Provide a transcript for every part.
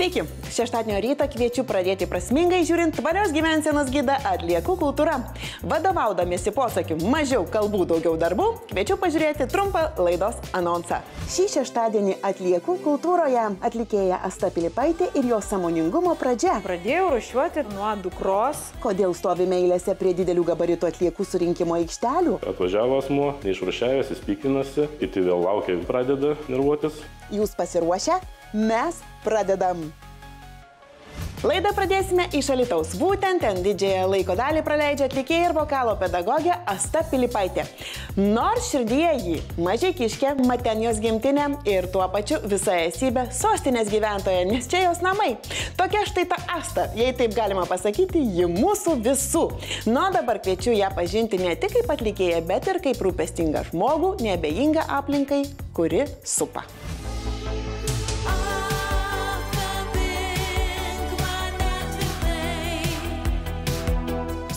Sveiki! Šeštadienio rytą kviečiu pradėti prasmingai žiūrint tvarios gyvensenos gidą Atliekų kultūra. Vadovaudamiesi posakiu mažiau kalbų, daugiau darbų, kviečiu pažiūrėti trumpą laidos anonsą. Šį šeštadienį Atliekų kultūroje atlikėja Asta Pilypaitė ir jos sąmoningumo pradžia. Pradėjau rūšiuoti nuo dukros. Kodėl stovime eilėse prie didelių gabaritų atliekų surinkimo aikštelių? Atvažiavo asmuo, neišrūšiavęs, jis piktinasi, kiti vėl laukia, pradeda nervuotis. Jūs pasiruošę? Mes pradedam. Laidą pradėsime iš Alytaus. Būtent ten didžiąją laiko dalį praleidžia atlikėja ir vokalo pedagogė Asta Pilypaitė. Nors širdyje ji Mažeikiškė, mat jos gimtinė ir tuo pačiu visa esybė sostinės gyventoja, nes čia jos namai. Tokia štai ta Asta, jei taip galima pasakyti, ji mūsų visų. Nuo dabar kviečiu ją pažinti ne tik kaip atlikėja, bet ir kaip rūpestingą žmogų, neabejingą aplinkai, kuri supa.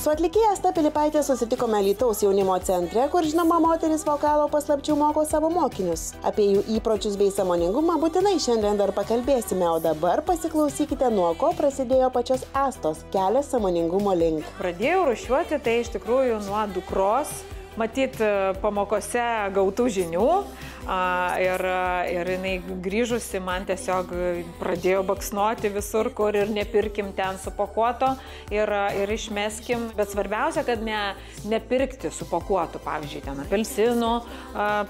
Su atlikėja Asta Pilypaitė susitikome Alytaus jaunimo centre, kur žinoma moteris vokalo paslapčių moko savo mokinius. Apie jų įpročius bei sąmoningumą būtinai šiandien dar pakalbėsime, o dabar pasiklausykite, nuo ko prasidėjo pačios Astos kelias sąmoningumo link. Pradėjau rūšiuoti tai iš tikrųjų nuo dukros, matyt pamokose gautų žinių. Ir jinai grįžusi man tiesiog pradėjo baksnuoti visur, kur ir nepirkim ten supakuoto ir išmeskim. Bet svarbiausia, kad nepirkti supakuotų, pavyzdžiui, ten apelsinų,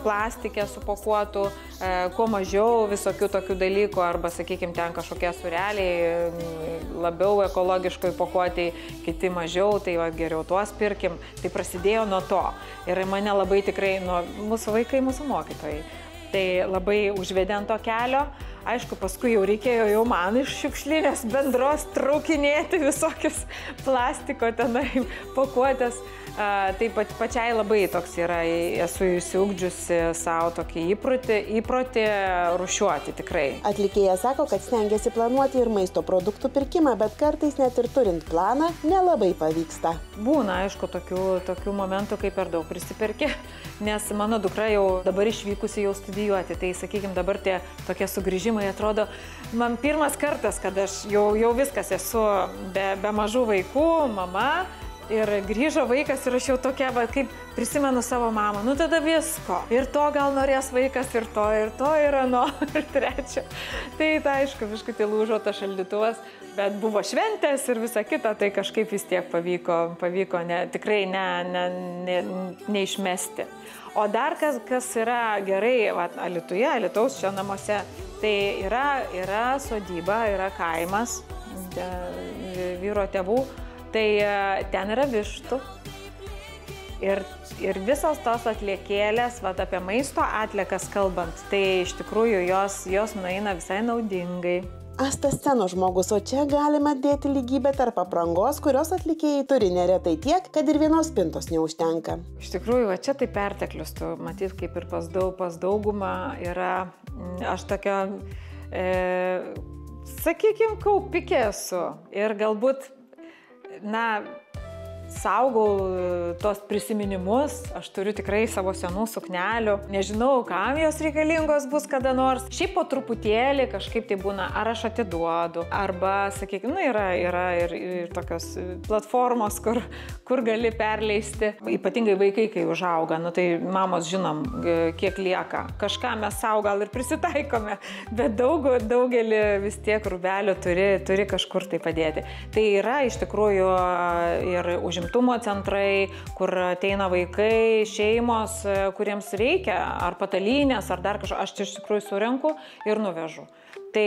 plastikę supakuotų, kuo mažiau visokių tokių dalykų, arba, sakykime, ten kažkokie sureliai labiau ekologiškai pakuotėjai, kiti mažiau, tai va, geriau tuos pirkim. Tai prasidėjo nuo to. Ir mane labai tikrai, mūsų vaikai, mūsų mokytojai. Tai labai užvedė ant to kelio. Aišku, paskui jau reikėjo jau man iš šiukšlinės bendros traukinėti visokius plastiko tenai pakuotės. Taip pat pačiai labai toks yra, esu įsiugdžiusi savo tokį įprotį rūšiuoti tikrai. Atlikėja sako, kad stengiasi planuoti ir maisto produktų pirkimą, bet kartais net ir turint planą nelabai pavyksta. Būna, aišku, tokių momentų, kai per daug prisiperki, nes mano dukra jau dabar išvykusi jau studijuoti, tai, sakykime, dabar tie tokie sugrįžimai atrodo, man pirmas kartas, kad aš jau viskas esu be mažų vaikų, mama. Ir grįžo vaikas ir aš jau tokia, kaip prisimenu savo mamą, tada visko. Ir to gal norės vaikas, ir to, ir ano, ir trečio. Tai aišku, biškutį lūžo tas šaldytuvas, bet buvo šventės ir visa kita, tai kažkaip vis tiek pavyko tikrai neišmesti. O dar kas yra gerai, Alytuje, Alytaus čia namuose, tai yra sodyba, yra kaimas vyro tėvų. Tai ten yra vištų ir visos tos atliekėlės, apie maisto atliekas kalbant, tai iš tikrųjų jos nueina visai naudingai. Asta scenos žmogus, o čia galima dėti lygybę tarp aprangos, kurios atlikėjai turi neretai tiek, kad ir vienos spintos neužtenka. Iš tikrųjų, čia tai perteklius, tu matyt, kaip ir pas daugumą yra, aš tokia, sakykime, kaupikė esu ir galbūt saugau tos prisiminimus, aš turiu tikrai savo senų suknelių, nežinau, kam jos reikalingos bus kada nors. Šiaip po truputėlį kažkaip tai būna, ar aš atiduodu, arba, sakykime, yra ir tokios platformos, kur gali perleisti. Ypatingai vaikai, kai užauga, tai mamos žinom, kiek lieka. Kažką mes savo gal ir prisitaikome, bet daugelį vis tiek rūbelių turi kažkur tai padėti. Tai yra iš tikrųjų ir užimtumo centrai, kur ateina vaikai, šeimos, kuriems reikia, ar patalynės, ar dar kažko, aš čia iš tikrųjų surenku ir nuvežu. Tai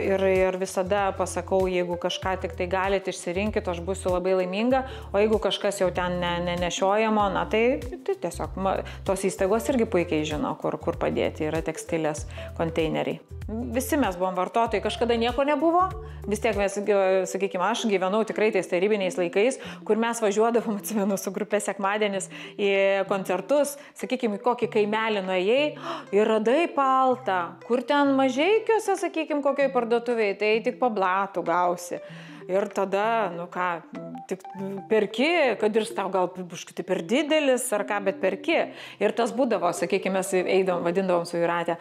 ir visada pasakau, jeigu kažką tik tai galite išsirinkit, aš būsiu labai laiminga, o jeigu kažkas jau ten nenešiojamo, tai tiesiog tos įstaigos irgi puikiai žino, kur padėti, yra tekstilės konteineriai. Visi mes buvom vartotojai, kažkada nieko nebuvo, vis tiek mes, sakykime, aš gyvenau tikrai tais tarybiniais laikais, kur mes važiuodavom, atsimenu, su grupė sekmadienis į koncertus, sakykime, į kokį kaimelį nuėjai ir radai paltą, kur ten Mažeikiuose, sakykime, kokioj parduotuvėje, tai tik po blatų gausi. ir tada, nu ką, tik perki, kad ir tau gal biškutį per didelis ar ką, bet perki. Ir tas būdavo, sakykime, mes eidavom, vadindavom su Jūrate,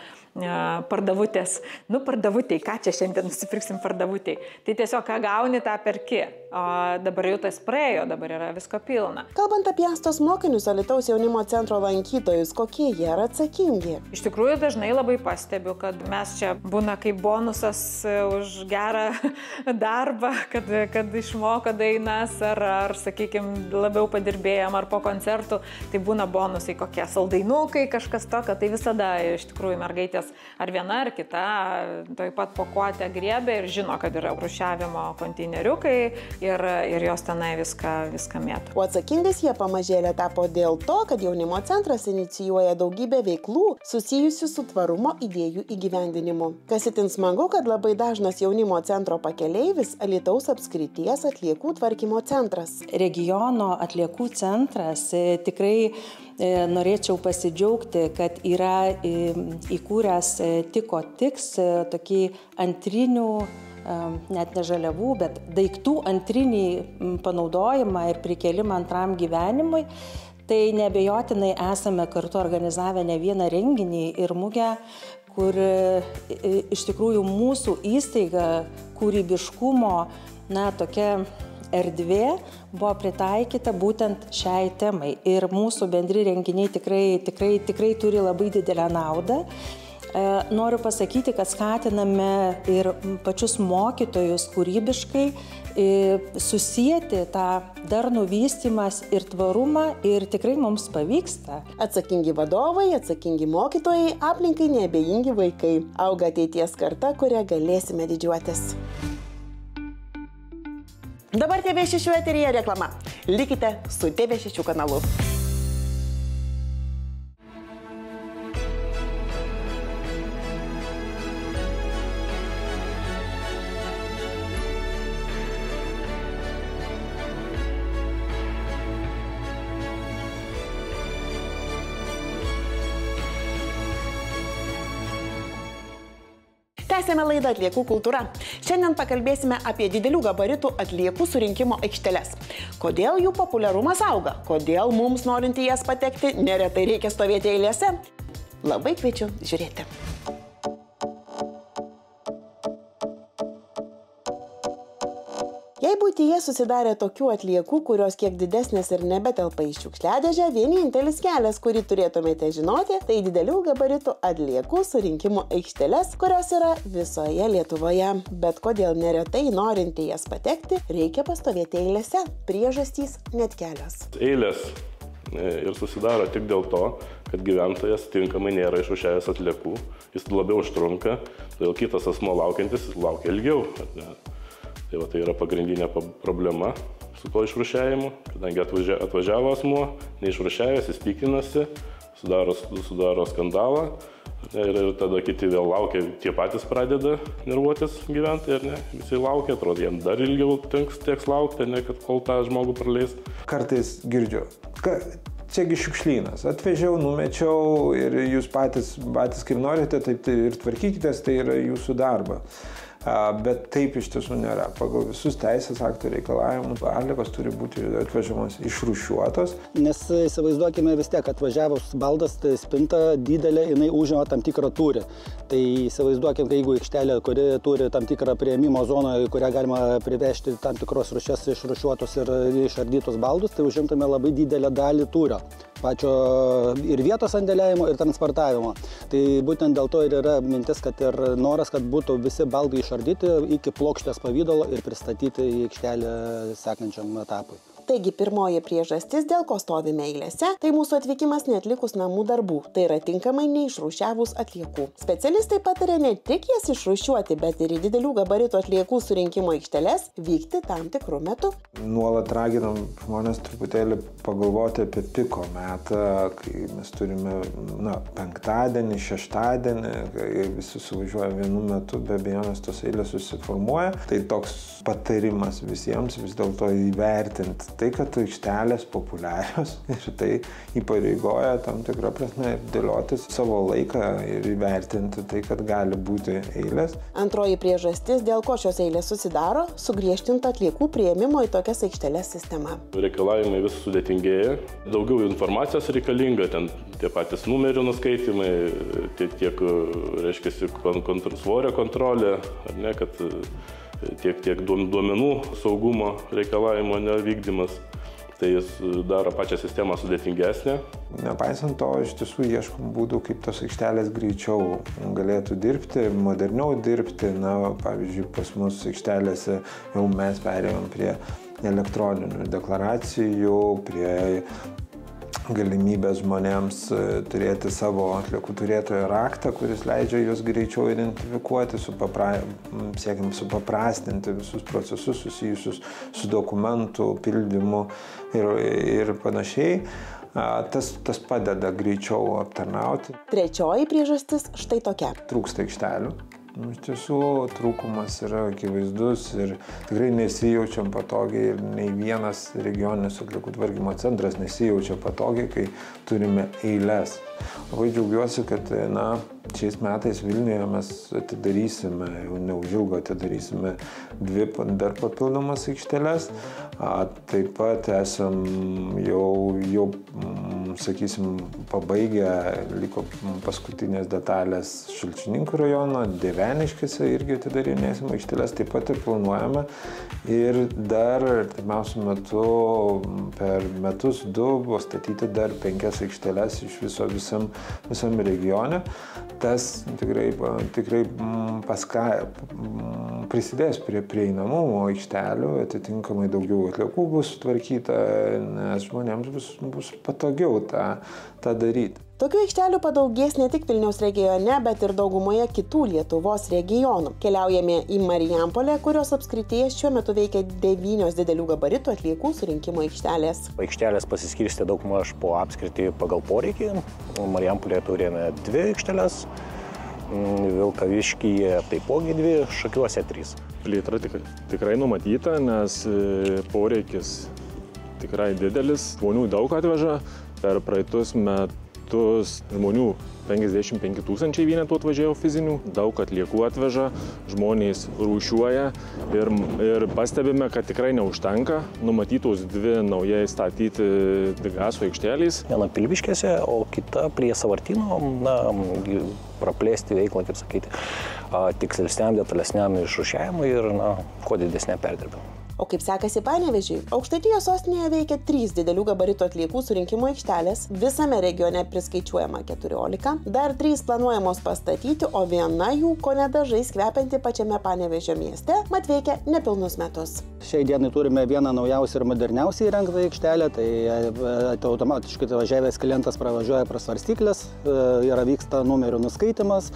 pardavutės. Nu, pardavutėj, ką čia šiandien nusipirksim pardavutėj. Tai tiesiog, ką gauni, tą perki. O dabar jau tas praėjo, dabar yra visko pilna. Kalbant apie Astos mokinius, Alytaus jaunimo centro lankytojus, kokie jie yra atsakingi? Iš tikrųjų, dažnai labai pastebiu, kad mes čia būna kaip bonusas už gerą darbą, kad išmoko dainas ar sakykime, labiau padirbėjom ar po koncertų, tai būna bonusai kokie saldainukai, kažkas tokio, tai visada iš tikrųjų mergaitės ar viena ar kita taip pat pakuotę griebė ir žino, kad yra rūšiavimo konteineriukai ir jos tenai viską mėto. O atsakingais jie pamažėlė tapo dėl to, kad jaunimo centras inicijuoja daugybę veiklų susijusių su tvarumo idėjų įgyvendinimu. Kas itin smagu, kad labai dažnas jaunimo centro pakeleivis Alytaus apskrities atliekų tvarkymo centras. Regiono atliekų centras tikrai norėčiau pasidžiaugti, kad yra įkūręs Tiko-Tiks tokį antrinių, net ne žaliavų, bet daiktų antrinį panaudojimą ir prikelimą antram gyvenimui. Tai neabejotinai esame kartu organizavę ne vieną renginį ir mugę, kur iš tikrųjų mūsų įstaiga kūrybiškumo, tokia erdvė buvo pritaikyta būtent šiai temai. Ir mūsų bendri renginiai tikrai turi labai didelę naudą. Noriu pasakyti, kad skatiname ir pačius mokytojus kūrybiškai susijęti tą darnų vystymas ir tvarumą ir tikrai mums pavyksta. Atsakingi vadovai, atsakingi mokytojai, aplinkai neabejingi vaikai. Auga ateities karta, kurią galėsime didžiuotis. Dabar TV6 eteryje reklama. Likite su TV6 kanalu. Tęsėme laidą Atliekų kultūra. Šiandien pakalbėsime apie didelių gabaritų atliekų surinkimo aikšteles. Kodėl jų populiarumas auga? Kodėl mums norint į jas patekti neretai reikia stovėti eilėse? Labai kviečiu žiūrėti. Jei buityje susidarė tokių atliekų, kurios kiek didesnės ir nebetelpa į šiukšliadėžę, vienintelis kelias, kurį turėtumėte žinoti, tai didelių gabaritų atliekų surinkimo aikšteles, kurios yra visoje Lietuvoje. Bet kodėl neretai norint į jas patekti, reikia pastovėti eilėse? Priežastys net kelios. Eilės ir susidaro tik dėl to, kad gyventojas tinkamai nėra išrūšiavęs atliekų, jis labiau užtrunka, todėl kitas asmuo laukiantis laukia ilgiau. Tai yra pagrindinė problema su to išrūšiavimu, kadangi atvažiavo asmuo, neišrūšiavęs, jis pykinasi, sudaro skandalą ir tada kiti vėl laukia, tie patys pradeda nervuotis gyventojai, visi laukia, atrodo, jiems dar ilgiau teks laukti, kad kol tą žmogų praleis. Kartais girdžiu, čiagi šiukšlynas, atvežiau, numečiau ir jūs patys kaip norite, taip ir tvarkykitės, tai yra jūsų darbas. Bet taip iš tiesų nėra. Pagal visus teisės aktų reikalavimus atliekos turi būti atvežamos išrūšiuotos. Nes įsivaizduokime vis tiek, atvažiavus baldas, tai spinta didelė, jinai užima tam tikrą tūrį. Tai įsivaizduokime, jeigu aikštelė, kuri turi tam tikrą priėmimo zoną, kurią galima privežti tam tikros rūšies išrūšiuotus ir išardytus baldus, tai užimtume labai didelę dalį tūrio. Pačio ir vietos sandėliavimo, ir transportavimo. Tai būtent dėl to ir yra mintis, kad ir noras, kad būtų visi baldai išardyti iki plokštės pavydalo ir pristatyti į aikštelę sekančiam etapui. Taigi pirmoji priežastis, dėl ko stovime eilėse, tai mūsų atvykimas neatlikus namų darbų, tai yra tinkamai neišrūšiavus atliekų. Specialistai patarė ne tik jas išrūšiuoti, bet ir į didelių gabaritų atliekų surinkimo aikšteles vykti tam tikrų metų. Nuolat raginam žmonės truputėlį pagalvoti apie piko metą, kai mes turime penktadienį, šeštadienį, kai visi suvažiuoja vienu metu, be abejonės tos eilės susiformuoja. Tai toks patarimas visiems vis dėlto įvertinti tai, kad aikštelės populiarios ir tai įpareigoja tam tikrą prasme dėlioti savo laiką ir įvertinti tai, kad gali būti eilės. Antroji priežastis, dėl ko šios eilės susidaro, sugriežtinta atliekų priėmimo į tokias aikšteles sistema. Reikalavimai vis sudėtingėja, daugiau informacijos reikalinga, ten tie patys numerių nuskaitimai, tiek reiškia, svorio kontrolė, ar ne, kad tiek duomenų saugumo reikalavimo nevykdymas, tai jis daro pačią sistemą sudėtingesnę. Nepaisant to, iš tiesų ieškom būdų, kaip tos aikštelės greičiau galėtų dirbti, moderniau dirbti. Na, pavyzdžiui, pas mus aikštelėse jau mes perėjom prie elektroninių deklaracijų, prie galimybės žmonėms turėti savo atliekų turėtojo raktą, kuris leidžia juos greičiau identifikuoti, siekiam supaprastinti visus procesus susijusius su dokumentų pildymu ir panašiai. Tas padeda greičiau aptarnauti. Trečioji priežastis štai tokia. Trūksta aikštelių. Iš tiesų, trūkumas yra akivaizdus ir tikrai nesijaučiam patogiai ir nei vienas regioninis atliekų tvarkymo centras nesijaučia patogiai, kai turime eiles. Labai džiaugiuosi, kad šiais metais Vilniuje mes atidarysime, jau neužilgo atidarysime 2 dar papildomas aikšteles. Taip pat esam jau sakysim, pabaigę, liko paskutinės detalės Šalčininkų rajono, Dieveniškėse irgi atidarinėsim aikšteles, taip pat ir planuojame. Ir dar artimiausiu metu, per metus 2, buvo statyti dar 5 aikšteles iš viso visam regione. Tas tikrai prisidės prie prieinamumo aikštelių, atitinkamai daugiau atliekų bus sutvarkyta, nes žmonėms bus patogiau tą daryti. Tokių aikštelių padaugės ne tik Vilniaus regione, bet ir daugumoje kitų Lietuvos regionų. Keliaujame į Marijampolę, kurios apskrityje šiuo metu veikia 9 didelių gabaritų atliekų surinkimo aikštelės. Aikštelės pasiskirstė daugmaž po apskritį pagal poreikį. Marijampolėje turėjome 2 aikšteles, Vilkaviškyje taipogi 2, Šakiuose 3. Plėtra tikrai numatyta, nes poreikis tikrai didelis. Žmonių daug atveža. Per praeitus metus žmonių 55 000 vienetų atvažiavo fizinių, daug atliekų atveža, žmonės rūšiuoja ir pastebime, kad tikrai neužtenka. Numatytos 2 naujai statyti Degaso aikštelės. Viena Pilviškėse, o kita prie Sąvartyno, praplėsti veiklą, kaip sakyti, tikslesniam, detalesniam išrūšiavimui ir kuo didesnė perdirbimui. O kaip sekasi Panevėžiui? Aukštaitijos sostinėje veikia 3 didelių gabaritų atliekų surinkimo aikštelės, visame regione priskaičiuojama 14, dar 3 planuojamos pastatyti, o viena jų kone dažais kvepianti pačiame Panevėžio mieste, mat veikia nepilnus metus. Šiai dienai turime vieną naujausią ir moderniausiai įrengtą aikštelę, tai automatiškai važiavęs klientas pravažiuoja pro svarstyklės, yra vyksta numerių nuskaitimas,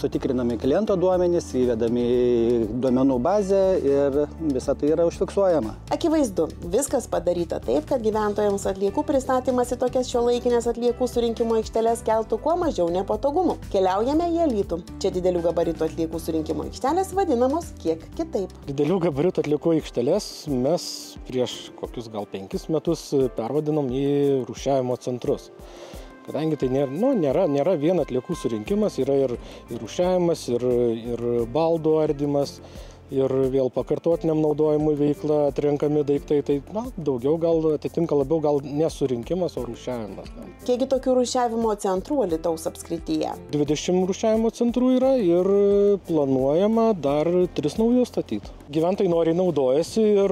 sutikrinami kliento duomenys, įvedami duomenų bazę ir visą tai yra užfiksuojama. Akivaizdu, viskas padaryta taip, kad gyventojams atliekų pristatymas į tokias šiuolaikinės atliekų surinkimo aikšteles keltų kuo mažiau nepatogumų. Keliaujame į Alytų. Čia didelių gabaritų atliekų surinkimo aikštelės vadinamos kiek kitaip. Didelių gabaritų atliekų aikšteles mes prieš kokius gal 5 metus pervadinom į rūšiavimo centrus. Kadangi tai nėra vien atliekų surinkimas, yra ir rūšiavimas, ir baldų ardymas, ir vėl pakartotiniam naudojimui veikla, atrenkami daiktai, tai daugiau gal atitinka labiau gal nesurinkimas, o rūšiavimas. Kiekgi tokių rūšiavimo centrų Alytaus apskrityje? 20 rūšiavimo centrų yra ir planuojama dar 3 naujus statyti. Gyventojai noriai naudojasi ir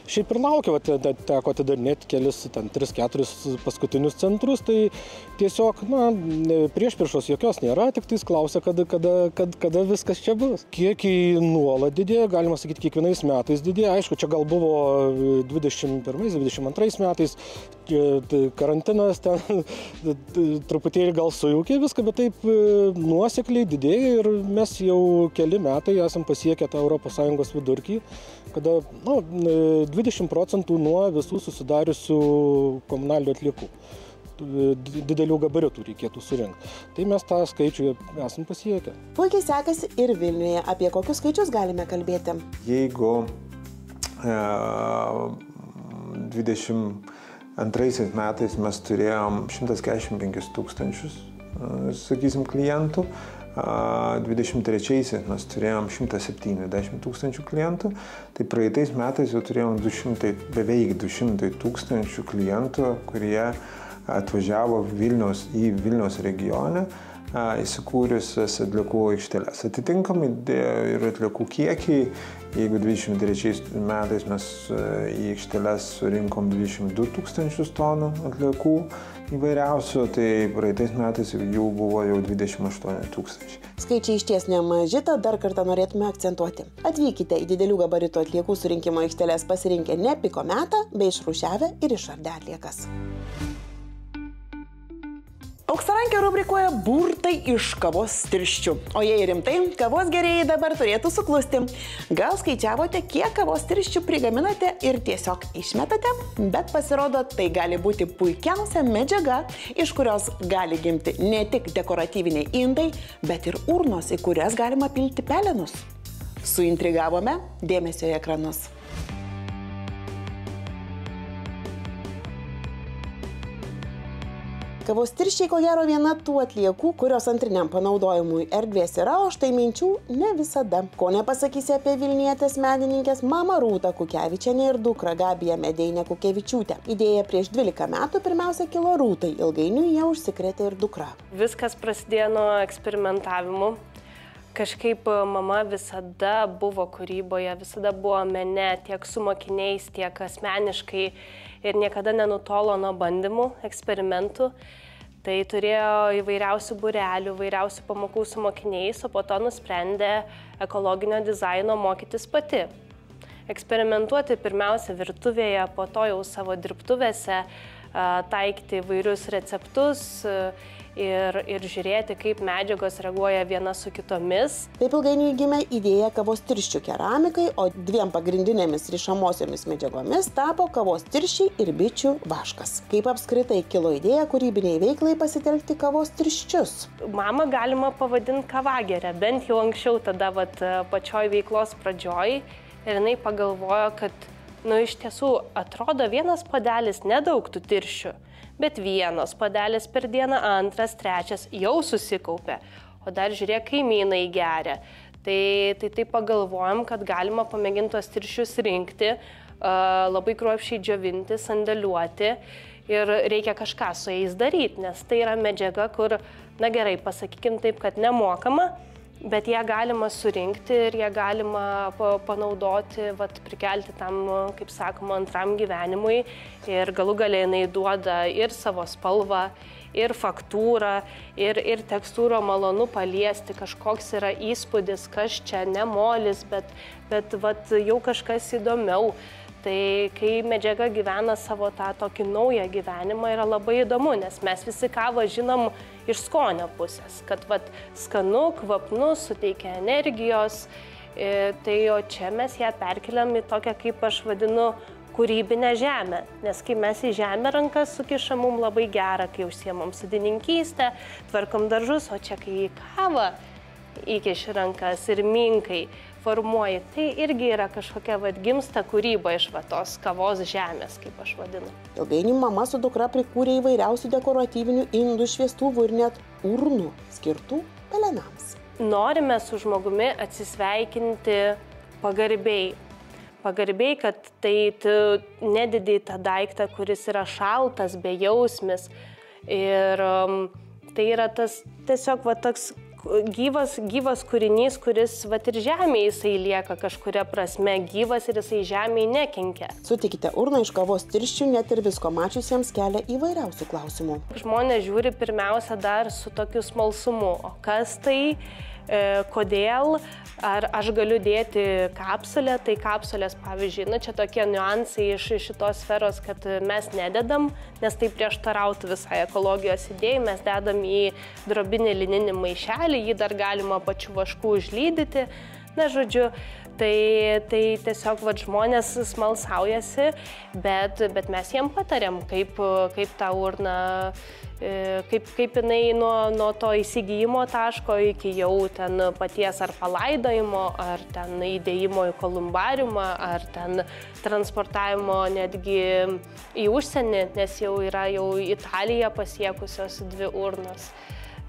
šiaip ir laukia, teko atidarinėti kelis, 3-4 paskutinius centrus, tai tiesiog, priešpriešos jokios nėra, tik tais klausia, kada viskas čia bus. Kiekiai nuolat didėja, galima sakyti, kiekvienais metais didėja. Aišku, čia gal buvo 21-22 metais, karantinas ten truputėlį gal sujaukė viską, bet taip nuosekliai didėja ir mes jau keli metai esam pasiekę tą ES vidurkį, kada 20% nuo visų susidariusių komunalinių atliekų. Didelių gabaritų reikėtų surinkti. Tai mes tą skaičių esam pasiekę. Puikiai sekasi ir Vilniuje. Apie kokius skaičius galime kalbėti? Jeigu 22 metais mes turėjom 145 tūkstančius, sakysim, klientų. 23 mes turėjom 170 tūkstančių klientų, tai praeitais metais jau turėjom beveik 200 tūkstančių klientų, kurie atvažiavo į Vilniaus regione įsikūrusias atliekų aikšteles. Atitinkamai ir atliekų kiekiai, jeigu 23 metais mes į aikšteles surinkom 22 tūkstančius tonų atliekų įvairiausių, tai praeitais metais jų buvo jau 28 tūkstančiai. Skaičiai išties nemaži, tad dar kartą norėtume akcentuoti. Atvykite į didelių gabaritų atliekų surinkimo aikšteles pasirinkę ne piko metą, bei išrūšiavę ir išardę atliekas. Auksarankė rubrikoje burtai iš kavos tirščių. O jei rimtai, kavos gerėjai dabar turėtų suklusti. Gal skaičiavote, kiek kavos tirščių prigaminate ir tiesiog išmetate? Bet pasirodo, tai gali būti puikiausia medžiaga, iš kurios gali gimti ne tik dekoratyviniai indai, bet ir urnos, į kurias galima pilti pelenus. Suintrigavome, dėmesio į ekranus. Kavos tirščiai ko gero viena tų atliekų, kurios antriniam panaudojimui erdvės yra, o štai minčių ne visada. Ko nepasakysi apie vilnietės menininkės mamą Rūtą Kukevičienę ir dukrą Gabiją Medeinę Kukevičiūtę. Idėja prieš 12 metų pirmiausia kilo Rūtai, ilgainiui jie užsikrėtė ir dukra. Viskas prasidėjo nuo eksperimentavimų. Kažkaip mama visada buvo kūryboje, visada buvo mene tiek su mokiniais, tiek asmeniškai ir niekada nenutolo nuo bandymų, eksperimentų. Tai turėjo įvairiausių būrelių, įvairiausių pamokų su mokiniais, o po to nusprendė ekologinio dizaino mokytis pati. Eksperimentuoti pirmiausia virtuvėje, po to jau savo dirbtuvėse, taikyti įvairius receptus ir žiūrėti, kaip medžiagos reaguoja viena su kitomis. Taip ilgainiui gimė idėja kavos tirščių keramikai, o dviem pagrindinėmis rišamosiomis medžiagomis tapo kavos tirščiai ir bičių vaškas. Kaip apskritai kilo idėja kūrybiniai veiklai pasitelkti kavos tirščius? Mamą galima pavadinti kavagerę, bent jau anksčiau tada pačioj veiklos pradžioj. Ir jinai pagalvojo, kad iš tiesų atrodo vienas puodelis nedaug tų tirščių, bet vienas puodelis per dieną, antras, trečias jau susikaupė, o dar žiūrėk, kaimynai geria. Tai pagalvojom, kad galima pamėginti tos tirščius rinkti, labai kruopščiai džiovinti, sandėliuoti ir reikia kažką su jais daryti, nes tai yra medžiaga, kur, na gerai, pasakykim taip, kad nemokama, bet ją galima surinkti ir ją galima panaudoti, prikelti tam, kaip sakoma, antram gyvenimui. Ir galų gale jinai duoda ir savo spalvą, ir faktūrą, ir tekstūrą malonu paliesti. Kažkoks yra įspūdis, kas čia ne molis, bet jau kažkas įdomiau. Tai kai medžiaga gyvena savo tą tokį naują gyvenimą, yra labai įdomu, nes mes visi kavą žinom iš skonio pusės, kad skanu, kvapnu, suteikia energijos, tai o čia mes ją perkeliam į tokią, kaip aš vadinu, kūrybinę žemę, nes kai mes į žemę rankas sukišam, mums labai gera, kai užsiemam sodininkystę, tvarkom daržus, o čia kai į kavą įkiši rankas ir minkai formuoji, tai irgi yra kažkokia gimsta kūryba iš tos kavos žemės, kaip aš vadinu. Ilgainiui mama su dukra prikūrė įvairiausių dekoratyvinių indų, šviestuvų ir net urnų skirtų pelenams. Norime su žmogumi atsisveikinti pagarbiai. Pagarbiai, kad tai nedidai tą daiktą, kuris yra šaltas, bejausmis. Ir tai yra tas tiesiog toks gyvas kūrinys, kuris ir žemėje jisai lieka kažkuria prasme gyvas ir jisai žemėje nekenkia. Sutikite, urna iš kavos tirščių net ir visko mačiusiems kelia įvairiausių klausimų. Žmonės žiūri pirmiausia dar su tokiu smalsumu, o kas tai, kodėl, ar aš galiu dėti kapsulę, tai kapsulės, pavyzdžiui, čia tokie niuansai iš šitos sferos, kad mes nededam, nes tai prieštarautų visai ekologijos idėjai, mes dedam į drobinį lininį maišelį, jį dar galima pačiu vašku užlydyti. Na, žodžiu, Tai tiesiog žmonės smalsaujasi, bet mes jiem patarėm, kaip tą urną, kaip jinai nuo to įsigijimo taško iki jau ten paties ar palaidojimo, ar ten įdėjimo į kolumbariumą, ar ten transportavimo netgi į užsienį, nes jau yra Italiją pasiekusios 2 urnos.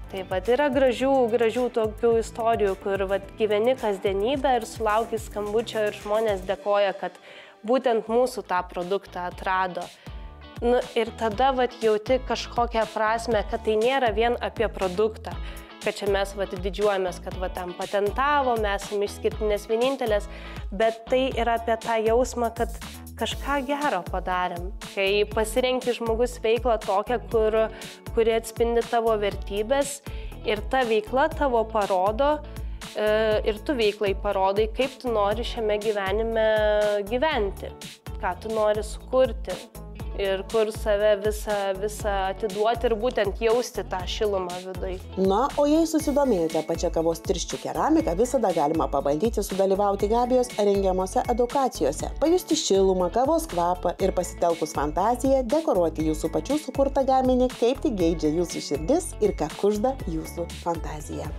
Tai yra gražių tokių istorijų, kur gyveni kasdienybę ir sulauki skambučio ir žmonės dėkoja, kad būtent mūsų tą produktą atrado. Ir tada jauti kažkokią prasme, kad tai nėra vien apie produktą, kad čia mes didžiuojamės, kad tam patentavom, esame išskirtinės vienintelės, bet tai yra apie tą jausmą, kad kažką gero padarėm. Kai pasirenki žmogus veiklą tokią, kuri atspindi tavo vertybės ir ta veikla tavo parodo ir tu veiklai parodai, kaip tu nori šiame gyvenime gyventi, ką tu nori sukurti ir kur save visą atiduoti ir būtent jausti tą šilumą vidui. Na, o jei susidomėjote pačią kavos tirščių keramiką, visada galima pabandyti sudalyvauti Gabijos rengiamose edukacijose, pajusti šilumą, kavos kvapą ir pasitelkus fantaziją dekoruoti jūsų pačių sukurtą gaminį, kaip tik geidžia jūsų širdis ir ką kužda jūsų fantazija.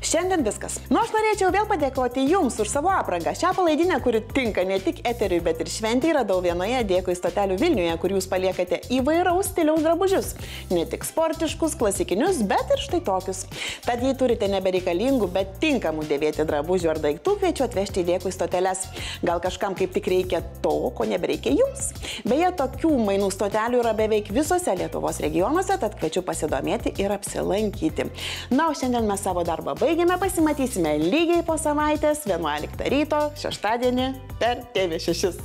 Šiandien viskas. Aš norėčiau vėl padėkoti Jums už savo aprangą. Šią palaidinę, kuri tinka ne tik eteriui, bet ir šventei, radau vienoje Dėkui stotelių Vilniuje, kur Jūs paliekate įvairaus stiliaus drabužius. Ne tik sportiškus, klasikinius, bet ir štai tokius. Tad jei turite nebereikalingų, bet tinkamų dėvėti drabužių ar daiktų, kviečiu atvežti į Dėkui stoteles. Gal kažkam kaip tik reikia to, ko nebereikia Jums. Beje, tokių mainų stotelių yra beveik visose Lietuvos regionuose, tad kviečiu pasidomėti ir apsilankyti. Na, o šiandien mes savo darbą baigėme, pasimatysime lygiai po savaitės 11 ryto, šeštadienį per TV6.